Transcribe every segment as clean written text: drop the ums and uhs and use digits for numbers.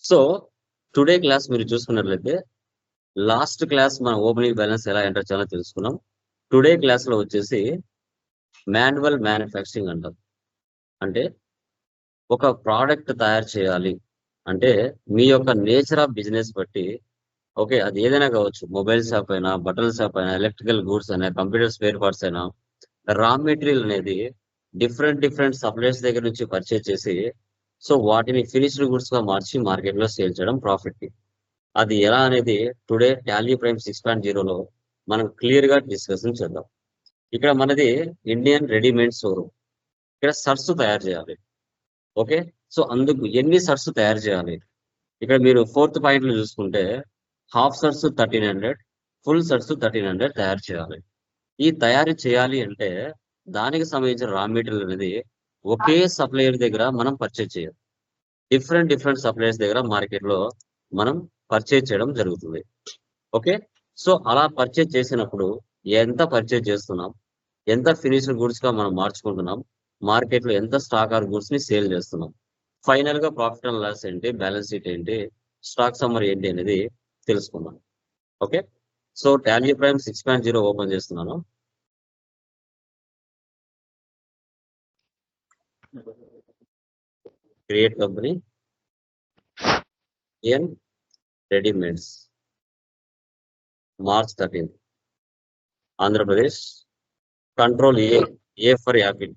So today class మీరు చూసుకున్నట్లయితే last class మన ఓపెనింగ్ బ్యాలెన్స్ ఎలా ఎంటర్ చేయాలో తెలుసుకున్నాం. టుడే క్లాస్ లో వచ్చేసి మాన్యువల్ మ్యానుఫ్యాక్చరింగ్ అంటాం. అంటే ఒక ప్రోడక్ట్ తయారు చేయాలి అంటే మీ యొక్క నేచర్ ఆఫ్ బిజినెస్ బట్టి, ఓకే, అది ఏదైనా కావచ్చు, మొబైల్ షాప్ అయినా, బట్టల షాప్ అయినా, ఎలక్ట్రికల్ గూడ్స్ అయినా, కంప్యూటర్ స్పేర్ పార్ట్స్ అయినా, రా మెటీరియల్ అనేది డిఫరెంట్ సప్లైర్స్ దగ్గర నుంచి పర్చేజ్ చేసి సో వాటిని ఫినిష్డ్ గుడ్స్ గా మార్చి మార్కెట్ లో సేల్ చేయడం ప్రాఫిట్ కి. అది ఎలా అనేది టుడే టాలీ ప్రైమ్ 6.0లో మనం క్లియర్ గా డిస్కషన్ చేద్దాం. ఇక్కడ మనది ఇండియన్ రెడీమేడ్ షోరూమ్. ఇక్కడ సర్స్ తయారు చేయాలి. ఓకే, సో అందుకు ఎన్ని సర్స్ తయారు చేయాలి? ఇక్కడ మీరు 4th పాయింట్ లో చూసుకుంటే హాఫ్ సర్స్ 1300, ఫుల్ సర్స్ 1300 తయారు చేయాలి. ఈ తయారు చేయాలి అంటే దానికి సంబంధించిన రా మెటీరియల్ అనేది ఒకే సప్లయర్ దగ్గర మనం పర్చేజ్ చేయాలి. డిఫరెంట్ సప్లయర్స్ దగ్గర మార్కెట్ లో మనం పర్చేజ్ చేయడం జరుగుతుంది. ఓకే, సో అలా పర్చేజ్ చేసినప్పుడు ఎంత పర్చేజ్ చేస్తున్నాం, ఎంత ఫినిష్డ్ గుడ్స్ గా మనం మార్చుకుంటున్నాం, మార్కెట్ లో ఎంత స్టాక్ ఆర్ గుడ్స్ ని సేల్ చేస్తున్నాం, ఫైనల్ గా ప్రాఫిట్ అండ్ లాస్ ఏంటి, బ్యాలెన్స్ షీట్ ఏంటి, స్టాక్ సమ్మర్ ఏంటి అనేది తెలుసుకుందాం. Okay, so Tally Prime 6.0 open చేస్తున్నాను. Create company in readymades, March 13th, Andhra Pradesh. Control A for apple.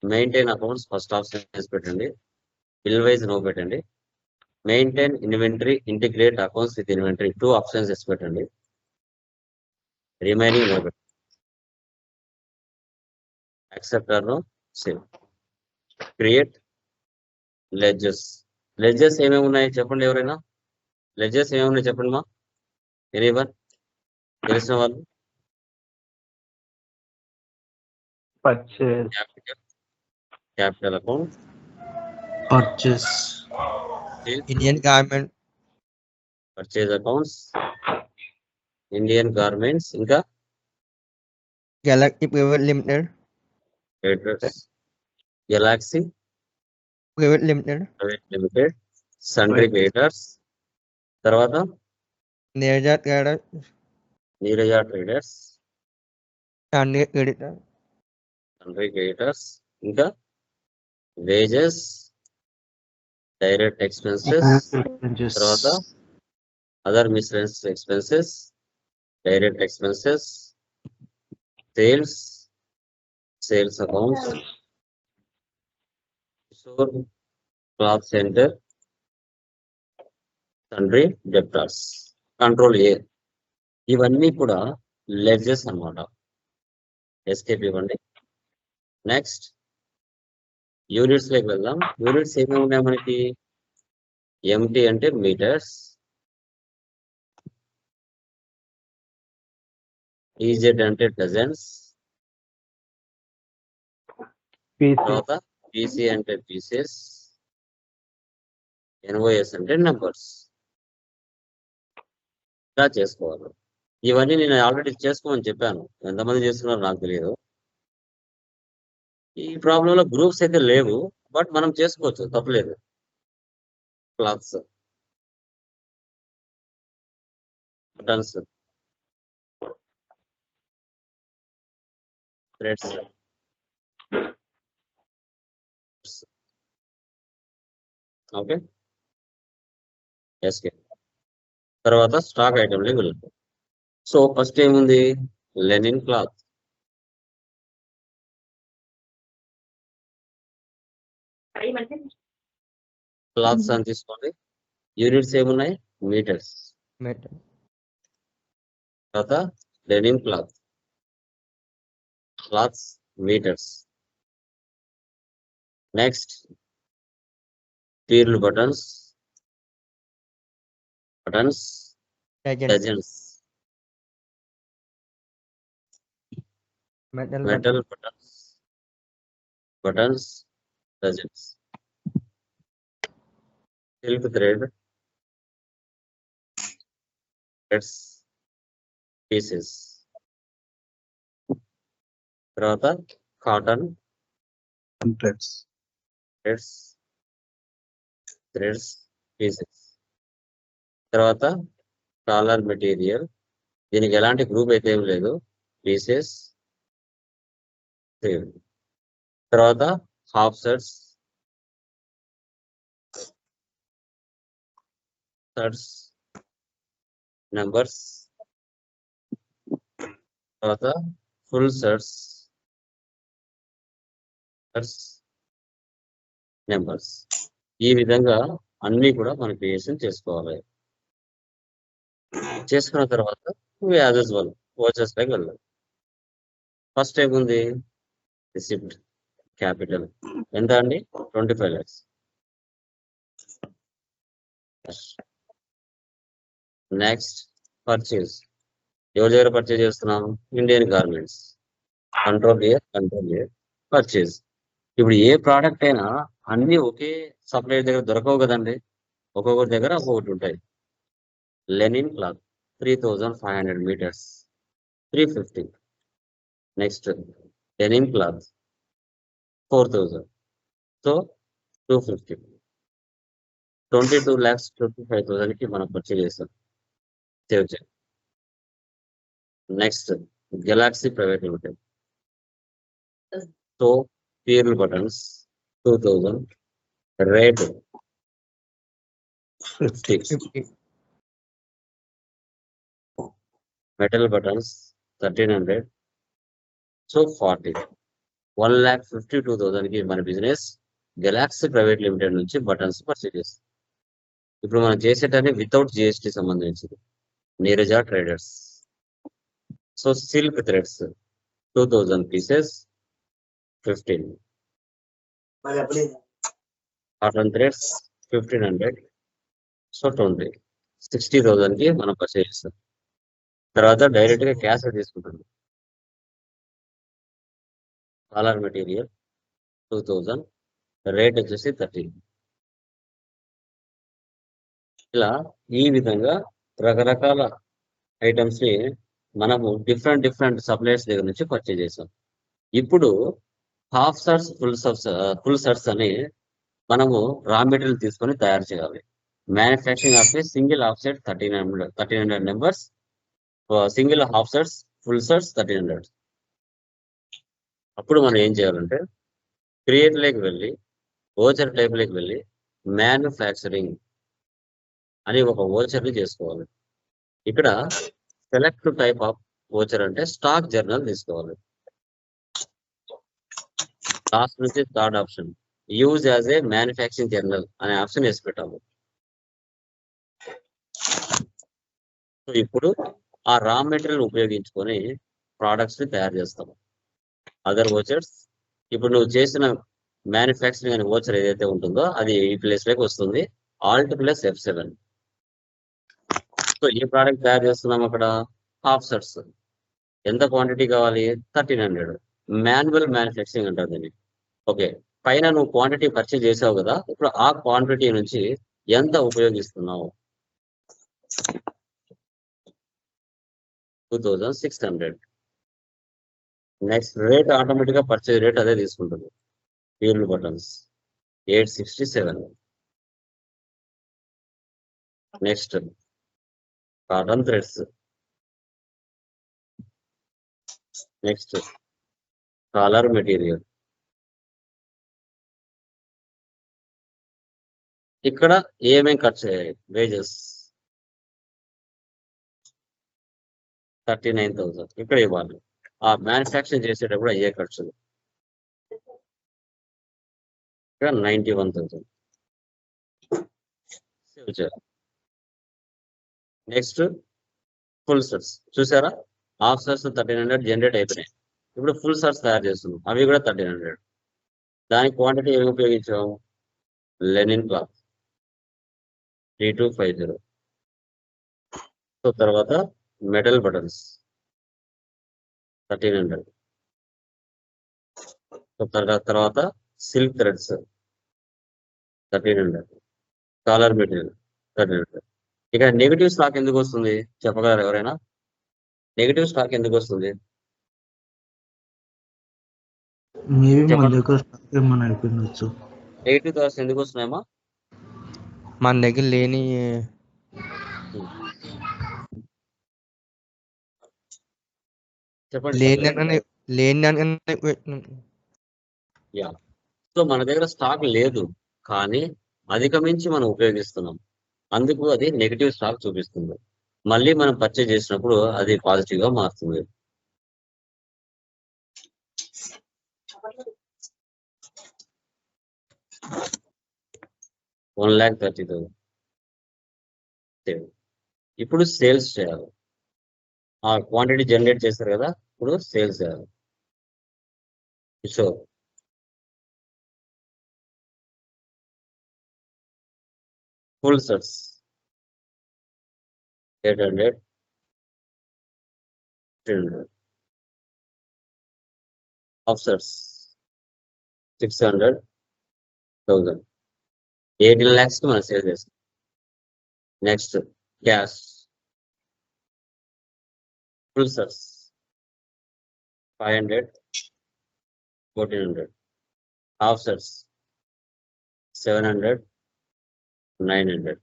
Maintain accounts first option వేసి పెట్టండి. బిల్ వైజ్ నో పెట్టండి. Maintain inventory, integrate accounts with inventory 2 options వేసి పెట్టండి. Remaining no పెట్టండి. Accept or no save. Create ledges. Ledges ఏమేమి ఉన్నాయి చెప్పండి, ఎవరైనా లెడ్జెస్ ఏమేమి ఉన్నాయి చెప్పండి మా, ఎనీవన్ తెలిసిన వాళ్ళు. purchase, capital account, purchase, Indian garment, purchase accounts, Indian garments, ఇంకా Galaxy Private Limited, Galaxy Private Limited, private limited, sundry creditors, తర్వాత Neerja Traders, Neeraja traders, Chandra Creditor, sundry creditors, ఇంకా వేజెస్, డైరెక్ట్ ఎక్స్పెన్సెస్, తర్వాత other miscellaneous expenses, direct expenses, sales accounts, Kishore cloth centre, sundry debtors, control A. ఇవన్నీ కూడా ledges అన్నమాట. Escape ఇవ్వండి. Next units లోకి వెళ్దాం. Units ఏమేమి ఉన్నాయి మనకి? ఎంటీ అంటే మీటర్స్, ఈజెడ్ అంటే డజన్స్, PC, తర్వాత పీసీ అంటే పీసెస్, ఎన్ఓఎస్ అంటే నెంబర్స్. ఇలా చేసుకోవాలి. ఇవన్నీ నేను ఆల్రెడీ చేసుకోమని చెప్పాను, ఎంతమంది చేస్తున్నారో నాకు తెలియదు. ఈ ప్రాబ్లంలో గ్రూప్స్ అయితే లేవు, బట్ మనం చేసుకోవచ్చు, తప్పలేదు. క్లాత్స్, బటన్స్, థ్రెడ్స్, ఓకే, ఎస్కే. తర్వాత స్టాక్ ఐటమ్ వెళ్తాం. సో ఫస్ట్ ఏముంది? Linen cloth. క్లాత్స్ అని తీసుకోండి. యూనిట్స్ ఏమున్నాయి? మీటర్స్. Metal, తర్వాత linen clothes metres. Next pearl buttons Legend, dozens, Metal, metal buttons dozens, silk threads pieces, తర్వాత కాటన్ threads, థ్రెడ్స్ పీసెస్. తర్వాత కాలర్ మెటీరియల్, దీనికి ఎలాంటి గ్రూప్ అయితే ఏం లేదు, పీసెస్. తర్వాత హాఫ్ షర్ట్స్, నెంబర్స్. తర్వాత ఫుల్ షర్ట్స్, నెంబర్స్. ఈ విధంగా అన్ని కూడా మనం క్రియేషన్ చేసుకోవాలి. చేసుకున్న తర్వాత యాజెస్ వన్ వాచెస్ పైకి వెళ్ళాలి. ఫస్ట్ ఏముంది, రిసిప్ట్ క్యాపిటల్ ఎంత అండి, 25 lakhs. నెక్స్ట్ పర్చేజ్, ఎవరి దగ్గర పర్చేజ్ చేస్తున్నాం, Indian garments. Control year purchase. ఇప్పుడు ఏ ప్రోడక్ట్ అయినా అన్ని ఒకే సప్లైయర్ దగ్గర దొరకవు కదండి, ఒక్కొక్కరి దగ్గర ఒక్కొక్కటి ఉంటాయి. Linen cloth 3500 meters 350. Next denim cloth 4000, so 250. 22,55,000 కి మనం పర్చేజ్ చేస్తాం. సేవ్ చేయండి. Next Galaxy private limited, so pearl buttons 2000, rate 50. 50. Metal buttons 1300, so 40. 1,52,000 కి మన బిజినెస్ గెలాక్సీ ప్రైవేట్ లిమిటెడ్ నుంచి బటన్స్ పర్చేజ్ చేస్తాం. ఇప్పుడు మనం చేసేటన్ని వితౌట్ జిఎస్టీ సంబంధించింది. Neeraja traders, so silk threads 2000 pieces 15. Cotton threads 1500, so 20. 60,000 కి మనం పర్చేజ్ చేస్తాం. తర్వాత డైరెక్ట్ గా క్యాష్ తీసుకుంటాం. కాలర్ మెటీరియల్ 2000, రేట్ వచ్చేసి 30. ఇలా ఈ విధంగా రకరకాల ఐటమ్స్ ని మనము డిఫరెంట్ సప్లైయర్స్ దగ్గర నుంచి పర్చేజ్ చేసాం. ఇప్పుడు హాఫ్ షర్ట్స్ ఫుల్ షర్ట్స్ అని మనము రా మెటీరియల్ తీసుకొని తయారు చేయాలి. Manufacturing of single half shirt 1300 numbers, single half shirts full shirts 1300. అప్పుడు మనం ఏం చేయాలంటే క్రియేట్ లేకి వెళ్ళి ఓచర్ టైప్ లేకి వెళ్ళి మ్యానుఫ్యాక్చరింగ్ అని ఒక ఓచర్ని చేసుకోవాలి. ఇక్కడ సెలెక్ట్ టైప్ ఆఫ్ ఓచర్ అంటే స్టాక్ జర్నల్ తీసుకోవాలి. లాస్ట్ నుంచి third option use as a manufacturing journal అనే ఆప్షన్ వేసి పెట్టాము. సో ఇప్పుడు ఆ రా మెటీరియల్ ఉపయోగించుకొని ప్రోడక్ట్స్ ని తయారు చేస్తాము. అదర్ ఓచర్స్, ఇప్పుడు నువ్వు చేసిన మ్యానుఫ్యాక్చరింగ్ అనే ఓచర్ ఏదైతే ఉంటుందో అది ఈ ప్లేస్ లోకి వస్తుంది. Alt plus F7. సో ఈ ప్రోడక్ట్ తయారు చేస్తున్నాం అక్కడ హాఫ్ షర్ట్స్. ఎంత క్వాంటిటీ కావాలి, 1300. మాన్యువల్ మ్యానుఫ్యాక్చరింగ్ అంటారు దీన్ని. ఓకే, పైన నువ్వు క్వాంటిటీ పర్చేజ్ చేసావు కదా, ఇప్పుడు ఆ క్వాంటిటీ నుంచి ఎంత ఉపయోగిస్తున్నావు, 2600. నెక్స్ట్ రేట్ ఆటోమేటిక్ గా పర్చేజ్ రేట్ అదే తీసుకుంటుంది. Pearl buttons 867. Next cotton threads, next collar material. ఇక్కడ ఏమేం ఖర్చు అయ్యాయి, వేజెస్ 39,000 ఇక్కడ ఇవ్వాలి. ఆ మ్యానుఫ్యాక్చరింగ్ చేసేటప్పుడు అయ్యే ఖర్చులు ఇక్కడ 91,000 సేవ్ చేయాలి. నెక్స్ట్ ఫుల్ షర్ట్స్ చూసారా, హాఫ్ షర్ట్స్ 1300 జనరేట్ అయిపోయినాయి. ఇప్పుడు ఫుల్ షర్ట్స్ తయారు చేస్తున్నాం, అవి కూడా 1300. దానికి క్వాంటిటీ ఏమి ఉపయోగించాము, లెనిన్ క్లాత్ 3250. సో తర్వాత మెటల్ బటన్స్ 1300. సో తర్వాత సిల్క్ థ్రెడ్స్ 1300. Collar material 1300. ఇక నెగిటివ్ స్టాక్ ఎందుకు వస్తుంది చెప్పగలరు ఎవరైనా, నెగిటివ్ స్టాక్ ఎందుకు వస్తుంది మేబీ మన చెప్పండి. దగ్గర స్టాక్ ఏమైనా అయిపోయిండొచ్చు. నెగిటివ్ థాట్స్ ఎందుకు వస్తున్నాయమ్మా, మన దగ్గర లేని చెప్పండి లేని సార్. దానికన్నా లేని దానికన్నా ఎక్కువ పెట్టినాం. యా. సో మన దగ్గర స్టాక్ లేదు, కానీ అధిగమించి మనం ఉపయోగిస్తున్నాం. అందుకు అది నెగిటివ్ స్టాక్ చూపిస్తుంది. మళ్ళీ మనం పర్చేజ్ చేసినప్పుడు అది పాజిటివ్ గా మారుతుంది. $1,30,000. ఇప్పుడు సేల్స్ చేయాలి. ఆ క్వాంటిటీ జనరేట్ చేస్తారు కదా, ఇప్పుడు సేల్స్ చేయాలి. So full sets 800, 300. Half sets 600, 1000. 18 lakhs కి మనం సేల్ చేస్తాం. Next cash full sets 500, 1400. Half sets 700, 900.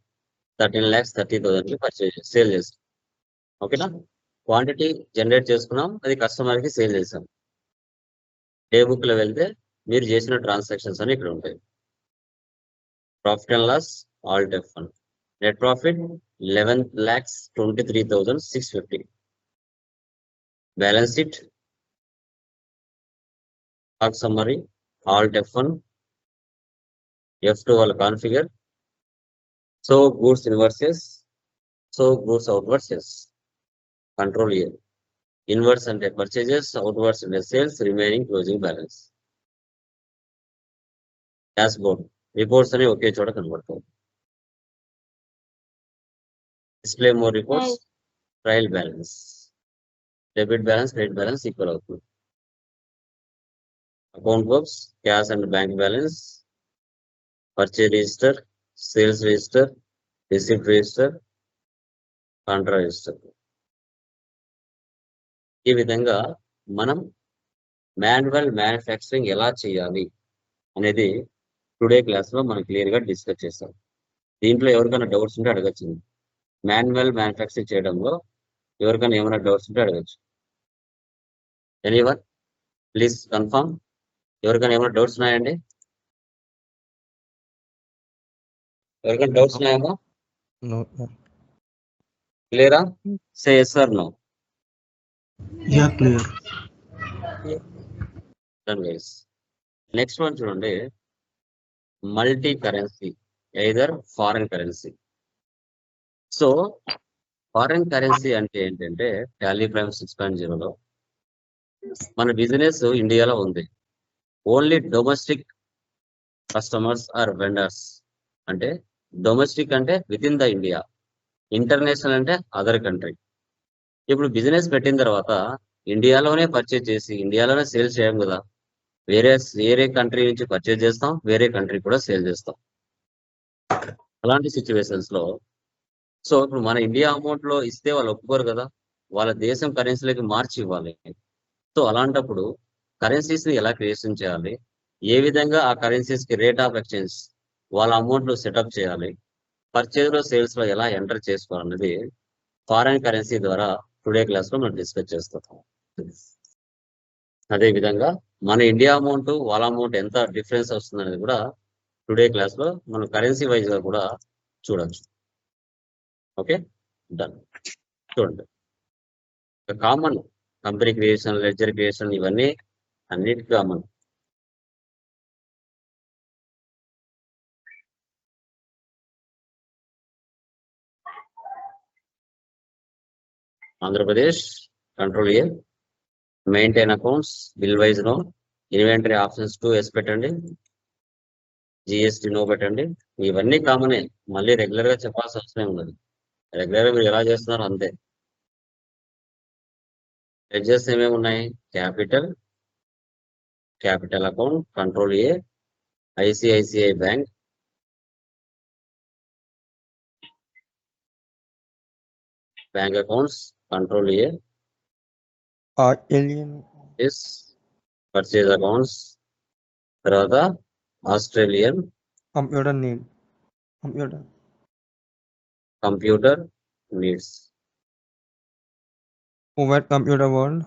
13,30,000 కి పర్చేజ్ సేల్ చేస్తాం. ఓకేనా? క్వాంటిటీ జనరేట్ చేసుకున్నాం, అది కస్టమర్ కి సేల్ చేసాం. డే బుక్ లో వెళ్తే మీరు చేసిన ట్రాన్సాక్షన్స్ అని ఇక్కడ ఉంటాయి. Profit and loss alt F1. Net profit 11,23,650. Balance sheet stock summary alt F1. F2 వాళ్ళ configure. So goods inwards, so goods outwards. Control year. Inwards అంటే పర్చేజెస్, అవుట్వర్స్ అంటే sales, remaining closing balance. Dashboard reports అని ఒకే చోట కనబడతాయి. Display more reports, trial balance, debit balance, credit balance equal అవుతుంది. Account books, cash and bank balance, purchase register, sales register, receipt register, contra register. ఈ విధంగా మనం manual manufacturing ఎలా చేయాలి అనేది టుడే క్లాస్ లో మనం క్లియర్ గా డిస్కస్ చేస్తాం. దీంట్లో ఎవరికైనా డౌట్స్ ఉంటే అడగచ్చు. మాన్యువల్ మ్యానుఫ్యాక్చరింగ్ చేయడంలో ఎవరికైనా ఏమైనా డౌట్స్ ఉంటే అడగచ్చు. Anyone please confirm. ఎవరికైనా ఏమైనా డౌట్స్ ఉన్నాయండి? ఎవరికైనా డౌట్స్ ఉన్నాయేమో? No. క్లియరా? Say yes or no. Yeah, clear. Next one చూడండి, multi currency, either foreign currency. So foreign currency అంటే ఏంటంటే టాలీ ప్రైమ్ 6.0లో మన బిజినెస్ ఇండియాలో ఉంది. Only domestic customers or vendors. అంటే డొమెస్టిక్ అంటే within the India, international అంటే అదర్ కంట్రీ. ఇప్పుడు బిజినెస్ పెట్టిన తర్వాత ఇండియాలోనే పర్చేజ్ చేసి ఇండియాలోనే సేల్ చేయం కదా, వేరే కంట్రీ నుంచి పర్చేజ్ చేస్తాం, వేరే కంట్రీ కూడా సేల్ చేస్తాం. అలాంటి సిచ్యువేషన్స్ లో సో ఇప్పుడు మన ఇండియా అమౌంట్ లో ఇస్తే వాళ్ళు ఒప్పుకోరు కదా, వాళ్ళ దేశం కరెన్సీలోకి మార్చి ఇవ్వాలి. సో అలాంటప్పుడు కరెన్సీస్ ని ఎలా క్రియేషన్ చేయాలి, ఏ విధంగా ఆ కరెన్సీస్ కి రేట్ ఆఫ్ ఎక్స్చేంజ్ వాళ్ళ అమౌంట్ లో సెటప్ చేయాలి, పర్చేజ్ లో సేల్స్ లో ఎలా ఎంటర్ చేసుకోవాలన్నది ఫారెన్ కరెన్సీ ద్వారా టుడే క్లాస్ లో మనం డిస్కస్ చేస్తాం. అదే విధంగా మన ఇండియా అమౌంట్ వాళ్ళ అమౌంట్ ఎంత డిఫరెన్స్ వస్తుంది అనేది కూడా టుడే క్లాస్ లో మనం కరెన్సీ వైజ్ గా కూడా చూడొచ్చు. Okay, done. చూడండి, common company creation, ledger creation, ఇవన్నీ అన్నిటికీ common. Andhra Pradesh control A, maintain accounts, bill wise no, inventory options 2 yes పెట్టండి, జిఎస్టీ నో పెట్టండి. ఇవన్నీ కామనే, మళ్ళీ రెగ్యులర్ గా చెప్పాల్సిన అవసరం ఉండదు. రెగ్యులర్ గా మీరు ఎలా చేస్తున్నారు అంతే. లెడ్జర్స్ ఏమేమి ఉన్నాయి? Capital account control A, ICICI bank, bank accounts control A, purchase accounts, తర్వాత Australian, computer name, computer computer needs. Provide computer world.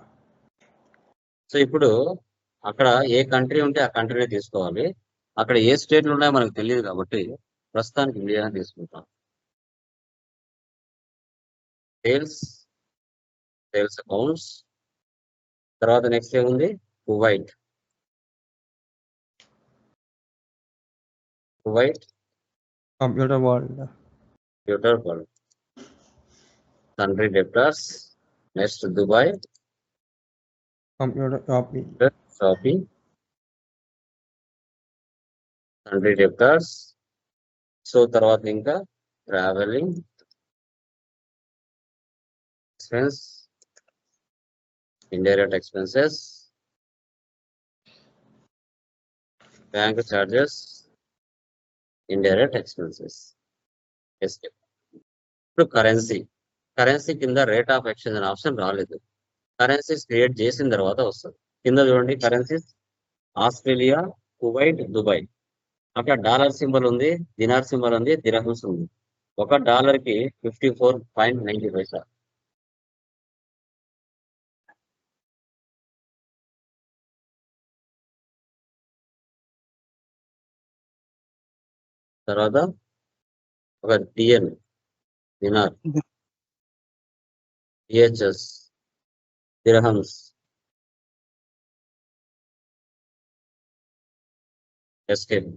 So ఇప్పుడు అక్కడ ఏ కంట్రీ ఉంటే ఆ కంట్రీనే తీసుకోవాలి. అక్కడ ఏ స్టేట్లు ఉన్నాయో మనకు తెలియదు కాబట్టి ప్రస్తుతానికి ఇండియానే తీసుకుంటాం. Sales accounts. తర్వాత నెక్స్ట్ ఏముంది? Kuwait Computer world. Computer world. Country డెప్టర్స్. Next Dubai Computer shopping. Shopping. Country డెప్టర్స్. So తర్వాత ఇంకా travelling expense, indirect expenses, bank charges, indirect expenses. ఇప్పుడు కరెన్సీ కింద రేట్ ఆఫ్ ఎక్స్చేంజ్ అనే ఆప్షన్ రాలేదు. కరెన్సీస్ క్రియేట్ చేసిన తర్వాత వస్తుంది. కింద చూడండి కరెన్సీస్ ఆస్ట్రేలియా, కువైట్, దుబాయ్. అక్కడ డాలర్ సింబల్ ఉంది, దినార్ సింబల్ ఉంది, దిరహమ్స్ ఉంది. $1 కి 54.90 పైసా. తర్వాత ఒక డిఎన్ దినార్, డిహెచ్ఎస్ దిరహమ్స్, ఎస్కేప్.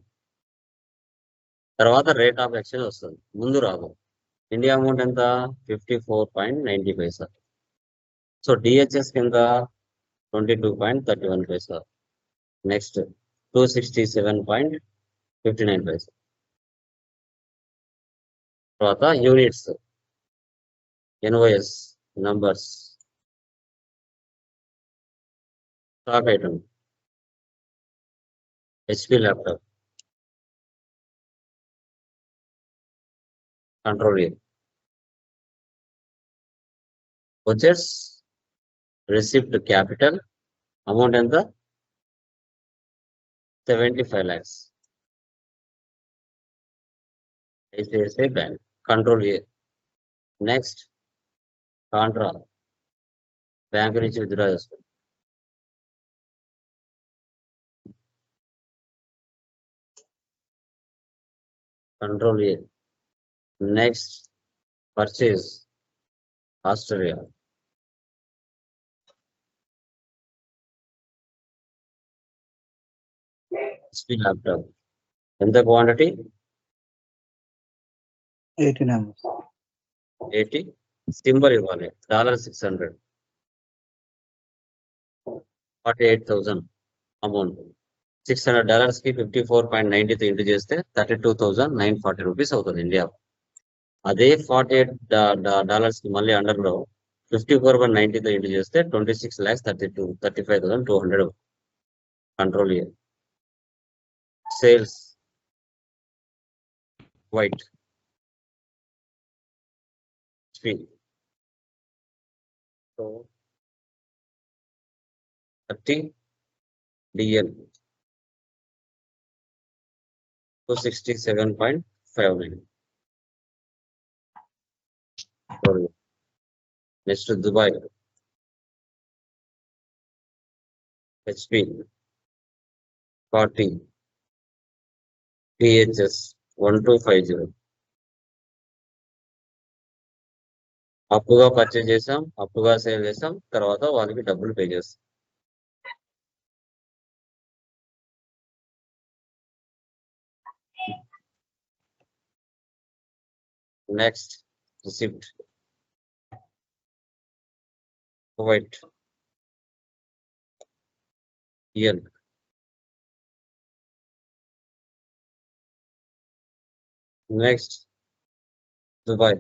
తర్వాత రేట్ ఆఫ్ ఎక్స్చేంజ్ వస్తుంది, ముందు రాదు. ఇండియా అమౌంట్ ఎంత? 54.90 పైసా. సో డిహెచ్ఎస్ కింద 22.31 పైసా. నెక్స్ట్ 267.59 పైసా. తర్వాత units, NOS numbers, stock item, HP laptop, control year. వచ్చేస్ రిసిప్ట్ క్యాపిటల్ అమౌంట్ ఎంత? 75 lakhs. ICICI bank, control year. Next contra, bank నుంచి విత్డ్రా చేసుకోండి. Control year. Next purchase Australia. HP laptop ఎంత quantity? 80. Symbol ఇవ్వాలి $600. 48,000 amount. $600 కి 54.90 into చేస్తే 32,940 rupees అవుతుంది India. అదే $48 కి మళ్ళీ అండర్లో 54.90 ఇంటూ చేస్తే 35,200. Control year. Sales white so 30 DL 267.59. Next Dubai HP 40 PHS 1250. అప్పుగా పర్చేజ్ చేసాం, అప్పుగా సేల్ చేసాం, తర్వాత వాళ్ళకి డబ్బులు పే చేస్తాం. నెక్స్ట్ రిసిప్ట్ కువైట్ ఇయర్. నెక్స్ట్ దుబాయ్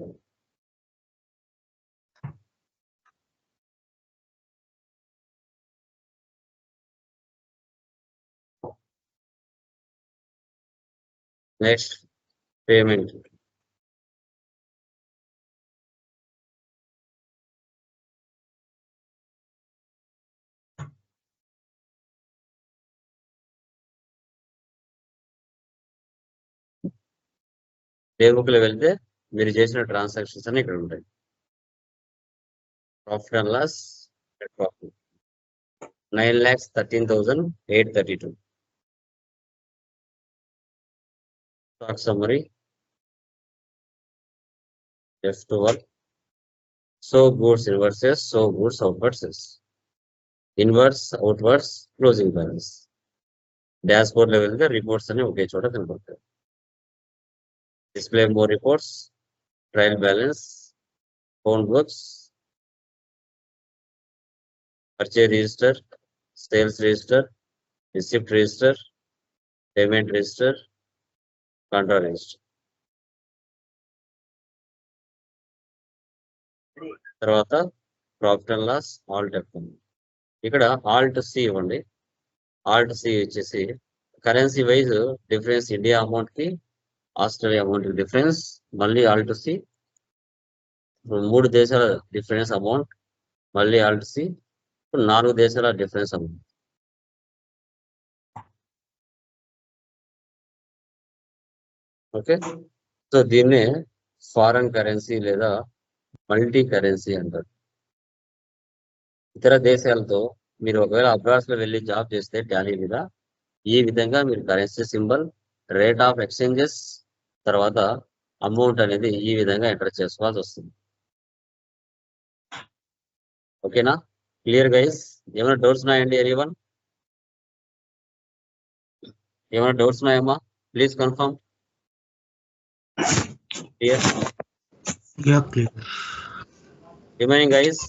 నెక్స్ట్ పేమెంట్ డే బుక్ లో వెళ్తే మీరు చేసిన ట్రాన్సాక్షన్స్ అన్ని ఇక్కడ ఉంటాయి. Profit and loss, net profit 9,13,832. Stock summary, F12, so goods inverses, so goods outwards, inverse outwards closing balance. Dashboard level గా రిపోర్ట్స్ అన్ని ఒకే చోట కనబడతాయి. Display more reports, trial balance, phone books, purchase register, sales register, receipt register, payment register, contra register. తర్వాత profit and loss, alt F1. ఇక్కడ alt C ఇవ్వండి. Alt C వచ్చేసి currency wise difference, India amount కి Australia amount కి difference, మళ్ళీ alt C 3 దేశాల difference amount, మళ్ళీ alt C 4 దేశాల డిఫరెన్స్ అమౌంట్. ఓకే, సో దీన్నే ఫారెన్ కరెన్సీ లేదా మల్టీ కరెన్సీ అంటారు. ఇతర దేశాలతో మీరు ఒకవేళ అబ్రాడ్స్ లో వెళ్ళి జాబ్ చేస్తే టాలీ మీద ఈ విధంగా మీరు currency symbol, rate of exchanges, తర్వాత అమౌంట్ అనేది ఈ విధంగా ఎంటర్ చేసుకోవాల్సి వస్తుంది. ఓకేనా, క్లియర్ గైస్? ఏమైనా డౌట్స్ ఉన్నాయండి? ఎనీవన్ ఏమైనా డౌట్స్ ఉన్నాయమ్మా? Please confirm. Clear? Yeah, clear. Remaining guys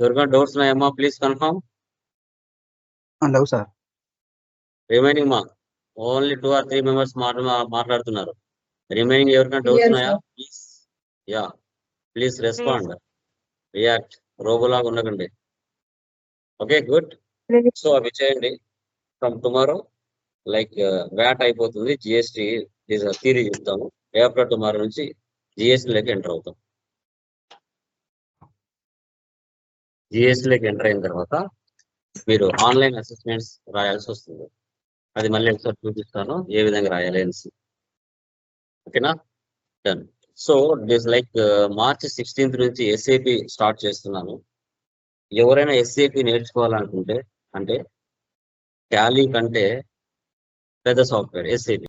ఎవరికైనా డౌట్స్ ఉన్నాయమ్మా? Please confirm. Hello, sir. Remaining మా ఓన్లీ 2 or 3 మెంబర్స్ మాట్లాడుతున్నారు. రిమైనింగ్ ఎవరికైనా డౌట్స్ ఉన్నాయా? Please, yeah, please respond, react, రోబోలాగా ఉండకండి. Okay, good. సో అవి చేయండి. ఫ్రమ్ టుమారో లైక్ వ్యాట్ అయిపోతుంది, జిఎస్టీ థియరీ చెప్తాము. ఆఫ్టర్ టుమారో నుంచి జిఎస్టీలోకి ఎంటర్ అవుతాం. జిఎస్టీలోకి ఎంటర్ అయిన తర్వాత మీరు ఆన్లైన్ అసెస్మెంట్స్ రాయాల్సి వస్తుంది. అది మళ్ళీ ఒకసారి చూపిస్తాను ఏ విధంగా రాయాలి అనేసి. ఓకేనా, done. So this like March 16th నుంచి ఎస్ఏపి స్టార్ట్ చేస్తున్నాను. ఎవరైనా ఎస్ఏపి నేర్చుకోవాలనుకుంటే, అంటే టాలీ కంటే పెద్ద సాఫ్ట్వేర్ ఎస్ఏపి,